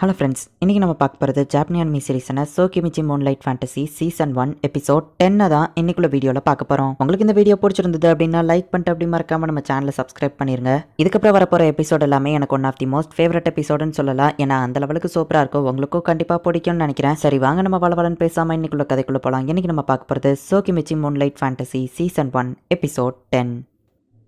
Hello friends, இன்றைக்கி நம்ம பார்க்க போகிறது ஜாப்பனி அனிமி சீரிஸான Tsukimichi moonlight fantasy season 1 episode 10 தான் இன்னைக்குள்ள வீடியோவில் பார்க்க போகிறோம். உங்களுக்கு இந்த வீடியோ பிடிச்சிருந்தது அப்படின்னா லைக் பண்ணிட்டு அப்படி மறக்காம நம்ம சேனலை சப்ஸ்கிரைப் பண்ணிருங்க. இதுக்கப்புறம் வரப்போகிற எபிசோட் எல்லாமே எனக்கு one of the most favourite எபிசோடுன்னு சொல்லலாம். ஏன்னா அந்த லெவலுக்கு சூப்பராக இருக்கும். உங்களுக்கும் கண்டிப்பாக பிடிக்கும்னு நினைக்கிறேன். சரி வாங்க நம்ம வளவலன்னு பேசாமல் இன்னைக்குள்ள கதைக்குள்ளே போகலாம். இன்றைக்கி நம்ம பார்க்க போகிறது சோகிமிச்சி மூன்லைட் ஃபேண்டசி சீசன் 1 எபிசோட் 10.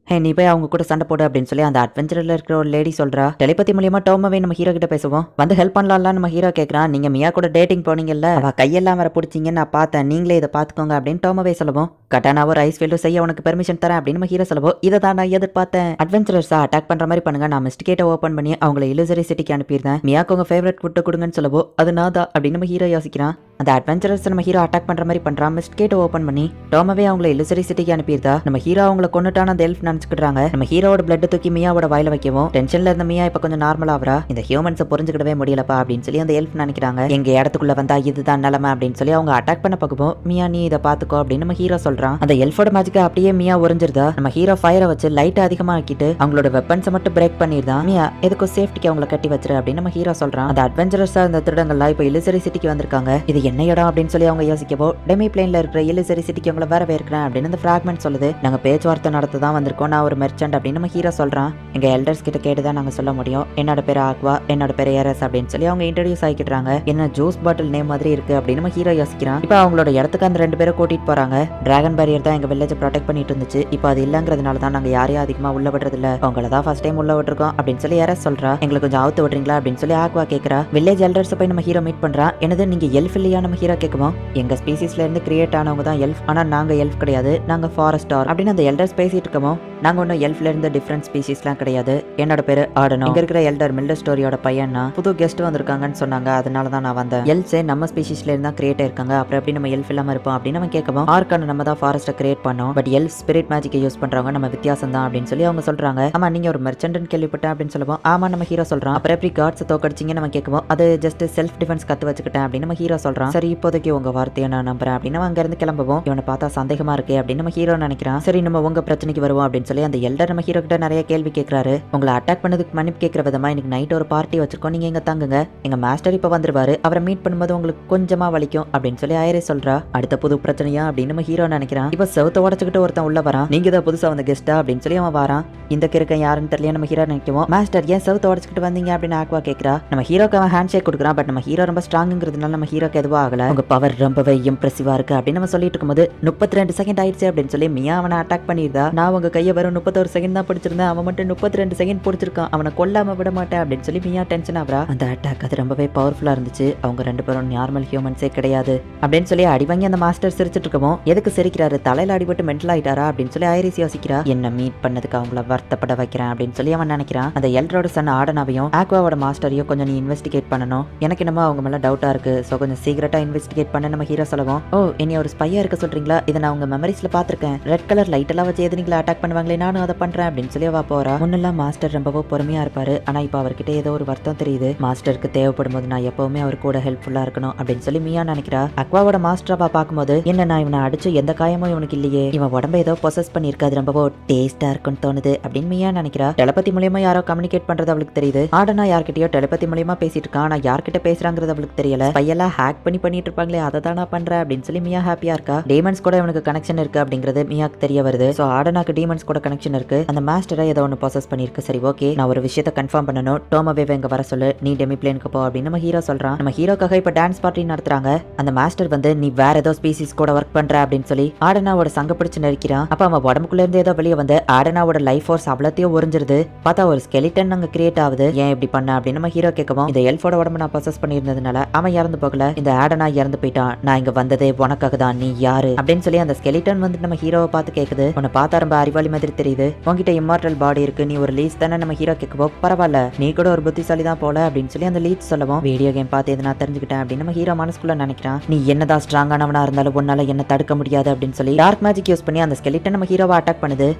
ஹே நீ போய் அவங்க கூட சண்டை போடு அப்படின்னு சொல்லி அந்த அட்வென்ச்சரில் இருக்கிற ஒரு லேடி சொல்றா. டெலிபதி மூலியமா டோமாவே நம்ம ஹீரோ கிட்ட பேசுவோம். வந்து ஹெல்ப் பண்ணலாம்ல நம்ம ஹீரோ கேட்கறான். நீங்க மியா கூட டேட்டிங் போனீங்கல்ல, அவ கையெல்லாம் வர பிடிச்சிங்கன்னு நான் பார்த்தேன், நீங்களே இதை பார்த்துக்கோங்க அப்படின்னு டோமாவே சொல்லுவோம். கட்டானாவோ ரைஸ் ஃபீல்டு செய்ய உனக்கு பெர்மிஷன் தரேன் அப்படின்னு நம்ம ஹீரோ சொல்லுவோம். இதை தான் நான் எதிர்பார்த்தேன். அட்வென்ச்சரர்ஸா அட்டாக் பண்ற மாதிரி பண்ணுங்க, நான் மிஸ்டிகேட்டை ஓப்பன் பண்ணி அவங்களை இலுசரி சிட்டிக்கு அனுப்பியிருந்தேன். மியாக்கு உங்க ஃபேவரட் ஃபுட்டு கொடுங்கன்னு சொல்லுவோம். அது நான் தான் அப்படின்னு நம்ம ஹீரோ யோசிக்கிறான். அந்த அட்வென்ச்சரர்ஸ் நம்ம ஹீரோ அட்டாக் பண்ற மாதிரி பண்றான். மிஸ்டிகேட்டை ஓப்பன் பண்ணி டோமாவே அவங்களை இலுசரி சிட்டிக்கு அனுப்பியிருந்தா. நம்ம ஹீரோ அவங்களை கொண்டுட்டான அந்த எல்ஃப் நினைச்சுக்கிட்டாங்க. நம்ம ஹீரோட பிளட் தூக்கி மியாவோட வாயில வைக்கவும் டென்ஷன்ல இருந்த மியா இப்ப கொஞ்சம் நார்மல் ஆவரா. இந்த ஹியூமன்ஸை புரிஞ்சுக்கிடவே முடியலப்பா அப்படின்னு சொல்லி அந்த எல்ஃப் நினைக்கிறாங்க. எங்க இடத்துக்குள்ள வந்தா இதுதான் நிலைமை அப்படின்னு சொல்லி அவங்க அட்டாக் பண்ண பார்க்கவும் மியா நீ இதை பாத்துக்கோ அப்படின்னு நம்ம ஹீரோ சொல்றான். அந்த எல்ஃபோட மேஜிக்கா அப்படியே மியா உறிஞ்சிருதா. நம்ம ஹீரோ ஃபயரை வச்சு லைட் அதிகமா ஆக்கிட்டு அவங்களோட வெப்பன்ஸை மட்டும் பிரேக் பண்ணிருந்தான். மியா எதுக்கும் சேஃப்டிக்கு அவங்களை கட்டி வச்சிரு அப்படின்னு நம்ம ஹீரோ சொல்றான். அந்த அட்வென்ச்சரஸா இந்த திருடங்கள்லாம் இப்ப இலுசரி சிட்டிக்கு வந்திருக்காங்க. இது என்ன இடம் அப்படின்னு சொல்லி அவங்க யோசிக்கவோ டெமி பிளேன்ல இருக்கிற இலுசரி சிட்டிக்கு அவங்களை வரவேற்கிறேன் அப்படின்னு அந்த பிராக்மெண்ட் சொல்லுது. நாங்க பேச்சுவார்த்தை நடத்த தான் வந்திருக்கோம், நான் ஒரு மெர்ச்சன்ட் அப்படின்னு நம்ம ஹீரோ சொல்றான். எங்க எல்டர்ஸ் கிட்ட கேட்டுதான் நாங்க சொல்ல முடியும். என்னோட பேர் ஆக்வா, என்னோட பேர் ஏரஸ் அப்படின்னு சொல்லி அவங்க இன்ட்ரோடியூஸ் ஆகிக்கிறாங்க. என்ன ஜூஸ் பாட்டில் நேம் மாதிரி இருக்கு அப்படின்னு நம்ம ஹீரோ யோசிக்கிறான். இப்போ அவங்களோட இடத்துக்கு அந்த ரெண்டு பேரும் கூட்டிட்டு போறாங்க. டிராகன் பேரியர் தான் எங்க வில்லேஜ் ப்ரொடெக்ட் பண்ணிட்டு இருந்துச்சு. இப்போ அது இல்லங்கிறதுனால தான் நாங்க யாரையும் அதிகமா உள்ள விடுறது இல்ல, அவங்கள தான் ஃபர்ஸ்ட் டைம் உள்ள விட்டுருக்கோம் அப்படின்னு சொல்லி ஏரஸ் சொல்றா. எங்களுக்கு கொஞ்சம் அவுத்து விடுறீங்களா அப்படின்னு சொல்லி ஆக்வா கேட்கறா. வில்லேஜ் எல்டர்ஸ் போய் நம்ம ஹீரோ மீட் பண்றா. என்னது நீங்க எல்ஃப் இல்லையா நம்ம ஹீரோ கேட்குவோம். எங்க ஸ்பீசிஸ்ல இருந்து கிரியேட் ஆனவங்க தான் எல்ஃப், ஆனா நாங்க எல்ஃப் கிடையாது, நாங்க ஃபாரஸ்டார் அப்படின்னு அந்த எல்டர்ஸ் பேசிட்டு இருக்கோம். நாங்க ஒன்னும் எல்ஃப்ல இருந்து டிஃபரண்ட் ஸ்பீசிஸ்லாம் கிடையாது. என்னோட பேரு ஆடனோ. இங்க இருக்கிற எல்டர் மில்டர் ஸ்டோரியோட பையனா புது கெஸ்ட் வந்திருக்காங்கன்னு சொன்னாங்க, அதனால தான் நான் வந்தேன். எல்ஸே நம்ம ஸ்பீசிஸ்ல இருந்தா கிரியேட் ஆயிருக்காங்க, அப்புறம் எப்படி நம்ம எல்ஃப் இல்லாம இருப்போம் அப்படின்னு நம்ம கேட்கவும் ஆர்க்கான நம்ம தான் ஃபாரஸ்ட்டை கிரியேட் பண்ணோம், பட் எல்ஃப் ஸ்பிரிட் மேஜிக்கை யூஸ் பண்றவங்க நம்ம வித்தியாசம் தான் அப்படின்னு சொல்லி அவங்க சொல்றாங்க. ஆமா நீங்க ஒரு மெர்ச்சன்ட்னு கேள்விப்பட்டேன் அப்படின்னு சொல்லுவோம். ஆமா நம்ம ஹீரோ சொல்றான். அப்புறம் எப்படி காட்ஸ் தோக்கடிச்சிங்கன்னு நம்ம கேட்கவும் அது ஜஸ்ட் செல்ஃப் டிஃபென்ஸ் கத்து வச்சுக்கிட்டேன் அப்படின்னு நம்ம ஹீரோ சொல்றான். சரி இப்போதைக்கு உங்க வார்த்தையை நான் நம்புறேன் அப்படின்னு அங்க இருந்து கிளம்புவோம். இவனை பார்த்தா சந்தேகமா இருக்கு அப்படின்னு நம்ம ஹீரோ நினைக்கிறான். சரி நம்ம உங்க பிரச்சனைக்கு வருவோம் அப்படின்னு சொல்லி அந்த எல்டர் நம்ம ஹீரோ கிட்ட நிறைய கேள்வி கேட்கறாரு. உங்களை அட்டாக் பண்ணதுக்கு மன்னிப்பு கேட்கிற விதமா இன்னைக்கு நைட் ஒரு பார்ட்டி வச்சிருக்கோம், நீங்க எங்க தங்குங்க, எங்க மாஸ்டர் இப்ப வந்துருவாரு, அவரை மீட் பண்ணும்போது உங்களுக்கு கொஞ்சமா வலிக்கும் அப்படின்னு சொல்லி ஐரே சொல்றா. அடுத்த புது பிரச்சனையா அப்படின்னு நம்ம ஹீரோ நினைக்கிறான். இப்ப செவத்தை உடச்சுக்கிட்டு ஒருத்தன் உள்ள வரான். நீங்க தான் புதுசா வந்த கெஸ்டா அப்படின்னு சொல்லி அவன் வரான். இந்த கிறுக்கன் யாருன்னு தெரியல நம்ம ஹீரோ நினைக்குவோம். மாஸ்டர் ஏன் செவத்தை உடச்சுக்கிட்டு வந்தீங்க அப்படின்னு ஆக்வா கேட்கறா. நம்ம ஹீரோக்கு அவன் ஹேண்ட் ஷேக் கொடுக்குறான். பட் நம்ம ஹீரோ ரொம்ப ஸ்ட்ராங்கிறதுனால நம்ம ஹீரோக்கு எதுவும் ஆகல. உங்க பவர் ரொம்பவே இம்ப்ரெசிவா இருக்கு அப்படின்னு நம்ம சொல்லிட்டு இருக்கும்போது 32 செகண்ட் ஆயிடுச்சு அப்படின்னு சொல்லி மியா அவனை அட்டாக் பண்ணிருந்தா. நான் உங்க கையை வரும் 31 செகண்ட் தான் பிடிச்சிருந்தேன், அவன் மட்டும் 32 செகண்ட் பிடிச்சிருக்கான், அவனை கொல்லாம விட மாட்டேன் அப்படின்னு சொல்லி மியா டென்ஷன் ஆகுறா. அந்த அட்டாக் அது ரொம்பவே பவர்ஃபுல்லா இருந்துச்சு, அவங்க ரெண்டு பேரும் நார்மல் ஹியூமன்ஸே கிடையாது அப்படின்னு சொல்லி அடிவாங்கி அந்த மாஸ்டர் சிரிச்சிட்டு இருக்கவும் எதுக்கு சிரிக்கிறாரு, தலையில அடிபட்டு மென்டல் ஆயிட்டாரா அப்படின்னு சொல்லி ஐரிஸ் யோசிக்கிறா. என்ன மீட் பண்ணதுக்கு அவங்கள வருத்தப்பட வைக்கிறேன் அப்படின்னு சொல்லி அவன் நினைக்கிறான். அந்த எல்டரோட சன் ஆடனாவையும் ஆக்வாவோட மாஸ்டரையும் கொஞ்சம் நீ இன்வெஸ்டிகேட் பண்ணணும், எனக்கு என்னமோ அவங்க மேல டவுட்டா இருக்கு, சோ கொஞ்சம் சீக்கிரட்டா இன்வெஸ்டிகேட் பண்ண நம்ம ஹீரோ சொல்லவும். ஓ இனி ஒரு ஸ்பையா இருக்க சொல்றீங்களா, இதை நான் உங்க மெமரிஸ்ல பாத்திருக்கேன், ரெட் கலர் லைட் எல்லாம் வச்சு எதிரிகளை அட்டாக் பண்ணுவாங்களே, நானும் அதை பண்றேன் அப்படின்னு சொல்லி அவ போறா. முன்னெல்லாம் மாஸ்டர் ரொம்பவோ பொறுமையா இருப்பாரு, ஆனா இப்ப அவர்கிட்ட ஏதோ ஒரு வருத்தம் தெரியுது. மாஸ்டருக்கு தேவைப்படும் போது நான் எப்பவுமே அவர் கூட ஹெல்ப்ஃபுல்லா இருக்கணும் அப்படின்னு சொல்லி மியா நினைக்கிறா. அக்வாவோட மாஸ்டராவா பார்க்கும்போது என்ன நான் இவனை அடிச்சு எந்த காயமும் இவனுக்கு இல்லையே, இவன் உடம்ப ஏதோ பொசஸ் பண்ணிருக்காது, ரொம்பவோ டேஸ்டா இருக்குன்னு தோணுது அப்படின்னு மியா நினைக்கிறா. டெலிபதி மூலியமா யாரோ கம்யூனிகேட் பண்றது அவளுக்கு தெரியுது. ஆடனா யார்கிட்டயோ டெலிபதி மூலியமா பேசிட்டு இருக்கான், ஆனா யார்கிட்ட பேசுறாங்கிறது அவளுக்கு தெரியல. பையெல்லாம் ஹேக் பண்ணிட்டு இருப்பாங்களே அதை தான் நான் பண்றேன் அப்படின்னு சொல்லி மியா ஹாப்பியா இருக்கா. டீமன்ஸ் கூட இவனுக்கு கனெக்ஷன் இருக்கு அப்படிங்கிறது மியாக்கு தெரிய வருது. சோ ஆடனாக்கு டீமன்ஸ் கூட கனெக்ஷன் இருக்கு, அந்த மாஸ்டரை ஏதோ ஒன்று பொசஸ் பண்ணிருக்கு. சரி ஓகே நான் ஒரு விஷயத்தை கன்ஃபார்ம் பண்ணணும், டோமாவே இங்க வர சொல்லு, நீ டெமி பிளேனுக்கு போ அப்படின்னு நம்ம ஹீரோ சொல்றான். நம்ம ஹீரோக்காக இப்ப டான்ஸ் பார்ட்டி நடத்துறாங்க. அந்த மாஸ்டர் வந்து நீ வேற ஏதோ ஸ்பீசிஸ் கூட ஒர்க் பண்ற அப்படின்னு சொல்லி ஆடனாவோட சங்க பிடிச்சு நெரிக்கிறான். அப்ப அவன் உடம்புக்குள்ள இருந்து ஏதோ வெளியே வந்து ஆடனாவோட லைஃப் ஃபோர்ஸ் அவ்வளோத்தையும் உறிஞ்சிருது. பார்த்தா ஒரு ஸ்கெலிட்டன் அங்க கிரியேட் ஆகுது. ஏன் இப்படி பண்ண அப்படின்னு நம்ம ஹீரோ கேட்கவும் இந்த எல்ஃபோட உடம்பு நான் பொசஸ் பண்ணியிருந்ததுனால அவன் இறந்து போகல, இந்த ஆடனா இறந்து போயிட்டான், நான் இங்க வந்ததே உனக்காக தான், நீ யாரு அப்படின்னு சொல்லி அந்த ஸ்கெலிட்டன் வந்து நம்ம ஹீரோவை பார்த்து கேக்குது. உன்னை பார்த்தா ரொம்ப அறிவாளி மாதிரி தெரியுது, உன்கிட்ட இம்மார்டல் பாடி இருக்கு, நீ ஒரு லீஸ் தானே நம்ம ஹீரோ கேட்கவும். பரவாயில்ல நீ கூட ஒரு புத்திசாலி தான் போல அப்படின்னு சொல்லி அந்த லீட் சொல்லவும் வீடியோ கேம் பார்த்து எது நான் தெரிஞ்சுக்கிட்டேன் அப்படின்னு நம்ம ஹீரோ மனசுக்குள்ள நினைக்கிறான். நீ என்னதான் ஸ்ட்ராங்கானவனா இருந்தாலும் உன்னால என்ன தடுக்க முடியாது அப்படின்னு சொல்லி டார்க் மேஜிக் யூஸ் பண்ணி அந்த ஸ்கெலிட்டன் நம்ம ஹீரோவை அட்டாக் பண்ணுது.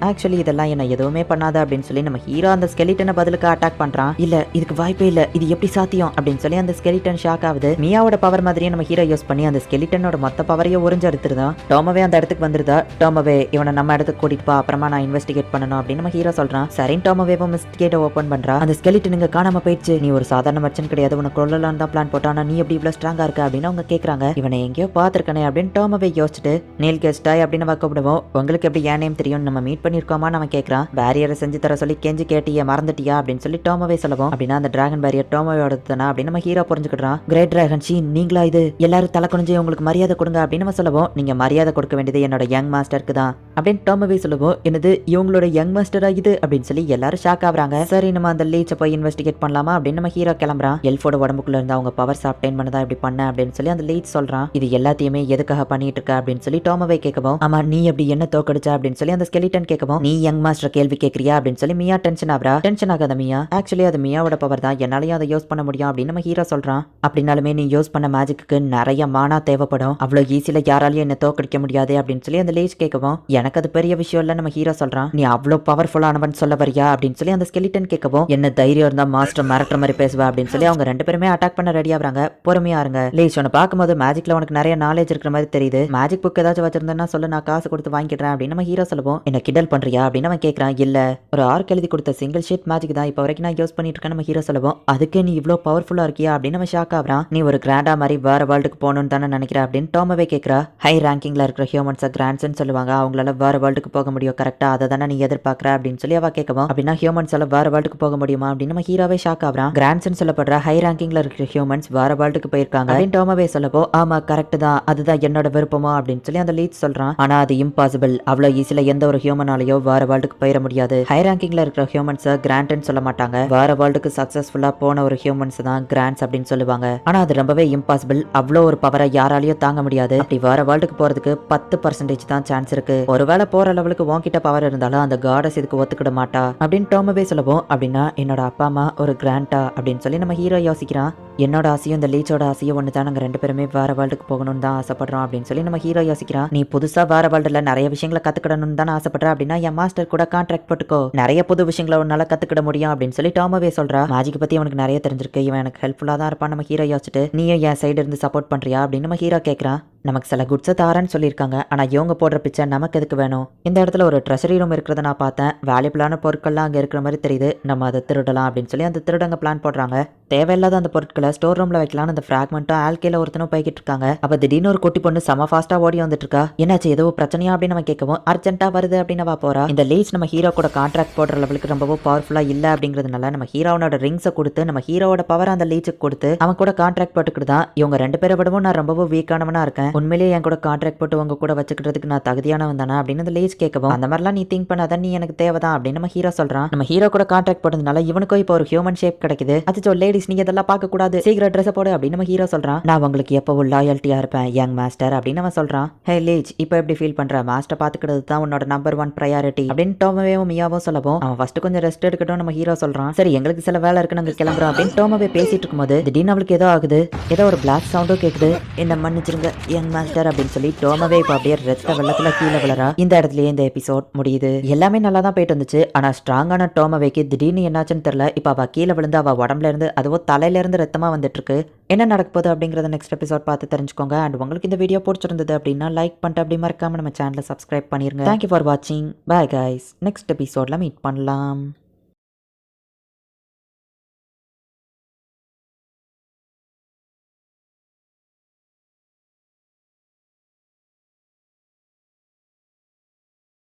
ஆக்சுவலி இதெல்லாம் என்ன எதுவுமே பண்ணாத அப்படின்னு சொல்லி நம்ம ஹீரோ அந்த ஸ்கெலிட்டனை பதிலுக்கு அட்டாக் பண்றான். இல்ல இதுக்கு வாய்ப்பே இல்ல, இது எப்படி சாத்தியம் அப்படின்னு சொல்லி அந்த ஸ்கெலிட்டன் ஷாக் ஆகுது. மியாவோட பவர் மாதிரியே நம்ம ஹீரோ யூஸ் பண்ணி அந்த ஸ்கெலிட்டனோட மொத்த பவரையும் உறிஞ்சு எடுத்துருதான். டோமாவே அந்த இடத்துக்கு வந்துருதா. டோமாவே இவனை நம்ம இடத்துக்கு கூட்டிட்டு போ, அப்புறமா நான் இன்வெஸ்டிகேட் பண்ணணும் அப்படின்னு நம்ம ஹீரோ சொல்றான். சரின்னு டோமோவேவும் இன்வெஸ்டிகேட் ஓபன் பண்றா. அந்த ஸ்கெலிட்டன் இங்க காணாம போயிடுச்சு. நீ ஒரு சாதாரண மர்ச்சன்ட் கிடையாது, உனக்கு கொல்லலாம் தான் பிளான் போட்டா, ஆனா நீ எப்படி இவ்வளவு ஸ்ட்ராங்கா இருக்க அப்படின்னு அவங்க கேக்குறாங்க. இவனை எங்கேயோ பாத்துருக்கனே அப்படின்னு டோமோவே யோசிச்சுட்டு நீல் கெஸ்டாய் அப்படின்னு கூப்பிடுவோம். உங்களுக்கு எப்படி ஏன் நேம் தெரியும், நம்ம மீட் பண்ணிருக்கோமா நம்ம கேக்குறான். பேரியரை செஞ்சு தர சொல்லி கெஞ்சி கேட்டியா மறந்துட்டியா அப்படின்னு சொல்லி டோமோவே சொல்லுவோம். அப்படின்னா அந்த டிராகன் பேரியர் டோமோவோட தானா அப்படின்னு நம்ம ஹீரோ புரிஞ்சுக்கிட்டான். கிரேட் டிராகன் ஷீன் நீங்களா இது, எல்லாரும் தலை குனிஞ்சு உங்களுக்கு மரியாதை கொடுங்க அப்படின்னு நம்ம சொல்லுவோம். நீங்க மரியாதை கொடுக்க வேண்டியது என்னோட யங் மாஸ்டருக்கு தான் அப்படின்னு டோமோவே சொல்லுவோம். என்னது இவங்களோட யங் மாஸ்டரா இது அப்படின்னு சொல்லி எல்லாரும் ஷாக் ஆகுறாங்க. சரி நம்ம அந்த லீச்சை போய் இன்வெஸ்டிகேட் பண்ணலாமா அப்படின்னு நம்ம ஹீரோ கிளம்புறான். எல்ஃபோட உடம்புக்குள்ள இருந்து அவங்க பவர்ஸ் அப்டைன் பண்ணதா இப்படி பண்ண அப்படின்னு சொல்லி அந்த லீச் சொல்றான். இது எல்லாத்தையுமே எதுக்காக பண்ணிட்டு இருக்க அப்படின்னு சொல்லி டோமோவே கேட்கவும், ஆமா நீ எப்படி என்ன தோக்கடிச்சா அப்படின்னு சொல்லி அந்த ஸ்கெலிட்டன் கேட்கவும், நீ யங் மாஸ்டர் கேள்வி கேட்கறியா அப்படின்னு சொல்லி மியா டென்ஷன் ஆகுறா. டென்ஷன் ஆகாத மியா, ஆக்சுவலி அது மியாவோட பவர் தான், என்னாலயும் அதை யூஸ் பண்ண முடியும் அப்படின்னு நம்ம ஹீரோ சொல்றான். அப்படின்னாலுமே நீ யூஸ் பண்ண மேஜிக்கு நிறைய மானா தேவைப்படும், அவ்வளவு ஈஸியில யாராலையும் என்ன தோக்கடிக்க முடியாது அப்படின்னு சொல்லி அந்த லீச் கேட்கவும், எனக்கு அது பெரிய விஷயம் இல்ல நம்ம ஹீரோ சொல்றான். நீ அவ்வளவு பவர்ஃபுல்லானவன் சொல்ல வரியா அப்படின்னு சொல்லி அந்த ஸ்கெலிட்டன் கேட்கவும், என்ன தைரியம் இருந்தா மாஸ்டர் மிரட்டுற மாதிரி பேசுவா அப்படின்னு சொல்லி அவங்க ரெண்டு பேருமே அட்டாக் பண்ண ரெடி ஆகுறாங்க. பொறுமையா இருங்க லீச், உன்னை பார்க்கும்போது மேஜிக்ல உனக்கு நிறைய நாலேஜ் இருக்கிற மாதிரி தெரியுது, மேஜிக் புக் ஏதாச்சும் வச்சிருந்தேன்னா சொல்ல, நான் காசு கொடுத்து வாங்கிக்கிறேன் அப்படின்னு நம்ம ஹீரோ சொல்லுவோம். என்ன கிண்டல் பண்றியா அப்படின்னு அவன் கேட்கறான். இல்ல ஒரு ஆர்க் எழுதி கொடுத்த சிங்கிள் ஷீட் மேஜிக் தான் இப்போ வரைக்கும் நான் யூஸ் பண்ணிட்டு இருக்கேன் நம்ம ஹீரோ சொல்லுவோம். அதுக்கே நீ இவ்வளவு பவர்ஃபுல்லா இருக்கியா அப்படின்னு நம்ம ஷாக் ஆகுறான். நீ ஒரு கிராண்டா மாதிரி வேற வேர்ல்டுக்கு போகணும்னு தானே நினைக்கிற அப்படின்னு டோமோவே கேட்கறா. ஹை ரேங்கிங்ல இருக்கிற ஹியூமன்ஸை கிராண்ட்ஸ்ன்னு சொல்லுவாங்க, அவங்களால வேற வேர்ல்டுக்கு போக முடியும் கரெக்டா, அதை தானே நீ எதிர்பார்க்கற அப்படின்னு சொல்லி அவ கேட்கவும், அப்படின்னா ஹியூமன்ஸால வேற வேர்ல்டுக்கு போக முடியுமா அப்படின்னு நம்ம ஹீரோவே ஷாக் ஆகுறான். கிராண்ட்ஸ்ன்னு சொல்லப்படுற ஹை ரேங்கிங்ல இருக்கிற ஹியூமன்ஸ் வேற வேர்ல்டுக்கு போயிருக்காங்க அப்படின்னு டோமோவே சொல்லப்போ, ஆமா கரெக்ட் தான், அதுதான் என்னோட விருப்பமா அப்படின்னு சொல்லி அந்த லீச் சொல்றான். ஆனா அது இம்பாசிபிள், அவ்வளவு ஈஸில எந்த ஒரு ஹியூமனாலேயோ வேற வேர்ல்டுக்கு போயிட முடியாது. ஹை ரேங்கிங்ல இருக்கிற ஹியூமன்ஸை கிராண்ட்னு சொல்ல மாட்டாங்க, வேற வேர்ல்டுக்கு சக்சஸ்ஃபுல்லா போன ஒரு ஹியூமன்ஸ் தான் கிராண்ட்ஸ் அப்படின்னு சொல்லுவாங்க. ஆனா அது ரொம்பவே இம்பாசிபிள், அவ்வளோ ஒரு பவரை யாராலையும் தாங்க முடியாது. அப்படி வேற வேர்ல்டுக்கு போறதுக்கு 10% தான் சான்ஸ் இருக்கு. ஒருவேளை போற லெவலுக்கு உன்கிட்ட பவர் இருந்தாலும் அந்த காடஸ் இதுக்கு ஒத்துக்கிட மாட்டா அப்படின்னு டோமோவே சொல்லுவோம். அப்படின்னா என்னோட அப்பா அம்மா ஒரு கிராண்டா அப்படின்னு சொல்லி நம்ம ஹீரோ யோசிக்கிறான். என்னோட ஆசையும் இந்த லீச்சோட ஆசையும் ஒன்று தான், நாங்கள் ரெண்டு பேருமே வேற வேர்ல்டுக்கு போகணும்னு தான் ஆசைப்படுறோம் அப்படின்னு சொல்லி நம்ம ஹீரோ யோசிக்கிறான். நீ புதுசா வேற வேர்ல்டுல நிறைய விஷயங்களை கத்துக்கிடணும்னு தான் ஆசைப்படுற, அப்படின்னா என் மாஸ்டர் கூட கான்ட்ராக்ட் போட்டுக்கோ, நிறைய புது விஷயங்களை உன்னால கத்துக்கிட முடியும் அப்படின்னு சொல்லி டோமோவே சொல்றா. மேஜிக் பத்தி அவனுக்கு நிறைய தெரிஞ்சிருக்கு, இவன் எனக்கு ஹெல்ப்ஃபுல்லா தான் இருப்பான் நம்ம ஹீரோ யோசிச்சுட்டு, நீயும் என் சைடு இருந்து சப்போர்ட் பண்றியா அப்படின்னு நம்ம ஹீரோ கேட்கறான். நமக்கு சில குட்ஸை தாரன்னு சொல்லியிருக்காங்க, ஆனா இவங்க போடுற பிச்சை நமக்கு எதுக்கு வேணும்? இந்த இடத்துல ஒரு ட்ரெஷரி ரூம் இருக்கிறத நான் பார்த்தேன், வேல்யூபிளான பொருட்கள்லாம் அங்கே இருக்கிற மாதிரி தெரியுது, நம்ம அதை திருடலாம் அப்படின்னு சொல்லி அந்த திருடங்க பிளான் போடுறாங்க. தேவையில்லாத அந்த பொருட்களை ஸ்டோர் ரூம்ல வைக்கலாம்னு அந்த ஃபிராக்மெண்ட்டும் ஆல்கேல ஒருத்தனும் போய்கிட்டு இருக்காங்க. அப்ப திடீர்னு ஒரு குட்டி பொண்ணு செம ஃபாஸ்டா ஓடி வந்துட்டு இருக்கா. என்னாச்சு ஏதோ பிரச்சனையா அப்படின்னு நம்ம கேட்கவும், அர்ஜென்ட்டா வருது அப்படின்னு அவ போறா. இந்த லீச் நம்ம ஹீரோ கூட கான்ட்ராக்ட் போடுற லெவலுக்கு ரொம்பவும் பவர்ஃபுல்லா இல்ல அப்படிங்கிறதுனால நம்ம ஹீரோனோட ரிங்ஸை கொடுத்து நம்ம ஹீரோட பவர் அந்த லீச்சுக்கு கொடுத்து அவன் கூட கான்ட்ராக்ட் போட்டுக்கிட்டு தான், இவங்க ரெண்டு பேரை விடவும் நான் ரொம்பவும் வீக்கானவனா இருக்கேன், உண்மையிலேயே என் கூட கான்ட்ராக்ட் போட்டு உங்க கூட வச்சுக்கிறதுக்கு நான் தகுதியானவன் தானே அப்படின்னு அந்த லீச் கேட்கவும், அந்த மாதிரிலாம் நீ திங்க் பண்ணாத, நீ எனக்கு தேவைதான் அப்படின்னு நம்ம ஹீரோ சொல்றான். நம்ம ஹீரோ கூட கான்ட்ராக்ட் போட்டதுனால இவனுக்கும் இப்போ ஒரு ஹியூமன் ஷேப் கிடைக்குது. அது லேடிஸ் நீங்க இதெல்லாம் பார்க்க கூடாது, சீக்கிரம் ட்ரெஸ் போடு அப்படின்னு நம்ம ஹீரோ சொல்றான். நான் உங்களுக்கு எப்பவும் லாயல்ட்டியா இருப்பேன் யங் மாஸ்டர் அப்படின்னு அவன் சொல்றான். ஹே லீச், இப்போ எப்படி ஃபீல் பண்ற? மாஸ்டர் பாத்துக்கிறது தான் உன்னோட நம்பர் 1 ப்ரையாரிட்டி அப்படின்னு டோமோவேவும் மியாவும் சொல்லவும், அவன் ஃபர்ஸ்ட் கொஞ்சம் ரெஸ்ட் எடுக்கட்டும் நம்ம ஹீரோ சொல்றான். சரி எங்களுக்கு சில வேலை இருக்கு, நாங்க கிளம்புறோம் அப்படின்னு டோமோவே பேசிட்டு இருக்கும்போது திடீர்னு அவளுக்கு ஏதோ ஆகுது, ஏதோ ஒரு பிளாக் சவுண்டும் கேக்குது. என்ன மன்னிச்சிருங்க யங் மாஸ்டர் அப்படின்னு சொல்லி டோமோவே இப்போ அப்படியே ரத்த வெள்ளத்துல கீழே விழறா. இந்த இடத்துலயே இந்த எபிசோட் முடியுது. எல்லாமே நல்லா தான் போயிட்டு வந்துச்சு, ஆனா ஸ்ட்ராங்கான டோமோவேக்கு திடீர்னு என்னாச்சுன்னு தெரியல, இப்போ அவ கீழே விழுந்து அவ உடம்புல இருந்து அதுவும் தலையில இருந்து ரத்தமா வந்துட்டு இருக்கு. என்ன நடக்க போகுது அப்படிங்கறத நெக்ஸ்ட் எபிசோட் பார்த்து தெரிஞ்சுக்கோங்க. அண்ட் உங்களுக்கு இந்த வீடியோ பிடிச்சிருந்தது அப்படின்னா லைக் பண்ணிட்டு அப்படி மறக்காம நம்ம சேனலை சப்ஸ்கிரைப் பண்ணிருங்க. தேங்க்யூ ஃபார் வாட்சிங். பை கைஸ், நெக்ஸ்ட் எபிசோட்ல மீட் பண்ணலாம்.